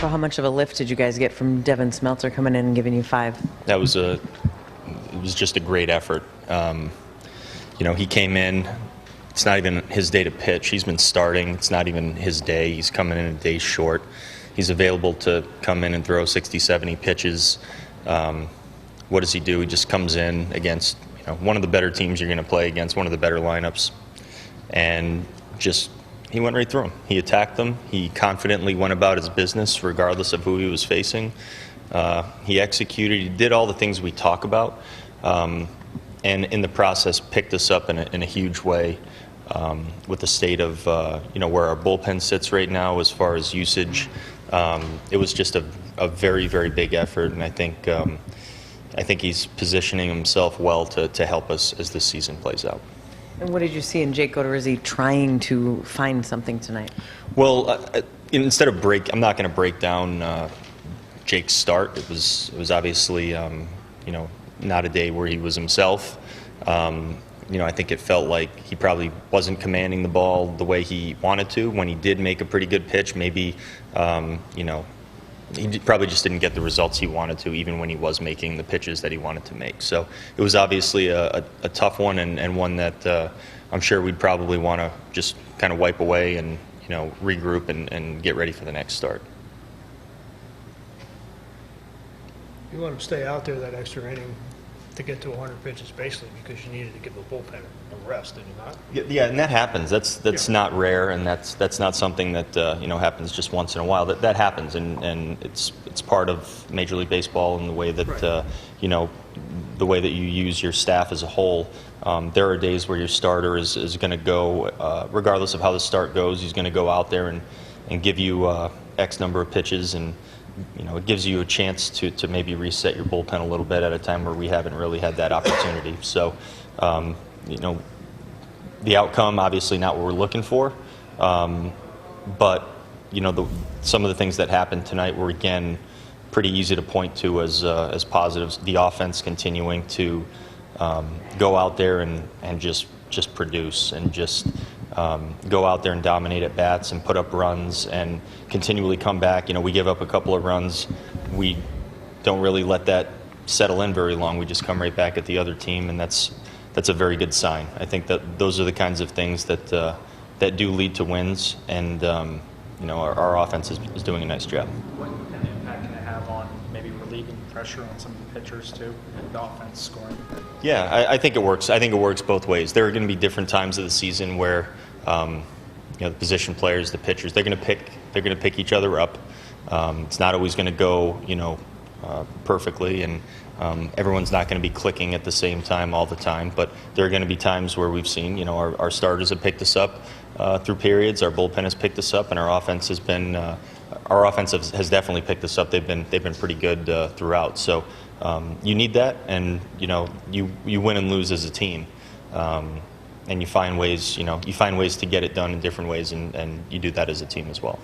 So how much of a lift did you guys get from Devin Smeltzer coming in and giving you 5? It was just a great effort. He came in. It's not even his day to pitch. He's been starting. It's not even his day. He's coming in a day short. He's available to come in and throw 60, 70 pitches. What does he do? He just comes in against one of the better teams you're going to play against, one of the better lineups, and he went right through them. He attacked them. He confidently went about his business regardless of who he was facing. He executed. He did all the things we talk about, and in the process picked us up in a huge way with the state of where our bullpen sits right now as far as usage. It was just a very, very big effort, and I think he's positioning himself well to help us as this season plays out. And what did you see in Jake Odorizzi trying to find something tonight? Well, instead of I'm not going to break down Jake's start. It was obviously not a day where he was himself. I think it felt like he probably wasn't commanding the ball the way he wanted to. When he did make a pretty good pitch, maybe he probably just didn't get the results he wanted to, even when he was making the pitches that he wanted to make. So it was obviously a tough one, and one that I'm sure we'd probably want to just kind of wipe away and regroup and get ready for the next start. You want him to stay out there that extra inning to get to 100 pitches, basically, because you needed to give the bullpen a rest, did you not? Yeah, and that happens. That's not rare, and that's not something that happens just once in a while. That happens, and it's part of Major League Baseball and the way that right. The way that you use your staff as a whole. There are days where your starter is going to go, regardless of how the start goes, he's going to go out there and give you X number of pitches, and it gives you a chance to maybe reset your bullpen a little bit at a time where we haven't really had that opportunity. So, the outcome, obviously not what we're looking for, but some of the things that happened tonight were, again, pretty easy to point to as positives. The offense continuing to go out there and just produce and just go out there and dominate at bats and put up runs and continually come back. We give up a couple of runs. We don't really let that settle in very long. We just come right back at the other team, and that's a very good sign. I think that those are the kinds of things that do lead to wins, and our offense is doing a nice job. What kind of impact can it have on maybe relieving pressure on some of the pitchers too, and the offense scoring? Yeah, I think it works. I think it works both ways. There are going to be different times of the season where the position players, the pitchers, they're going to pick each other up. It's not always going to go perfectly, and everyone's not going to be clicking at the same time all the time. But there are going to be times where we've seen our starters have picked us up through periods. Our bullpen has picked us up, and our offense has been. Our offense has definitely picked us up. They've been pretty good throughout. So you need that, and you win and lose as a team, and you find ways to get it done in different ways, and you do that as a team as well.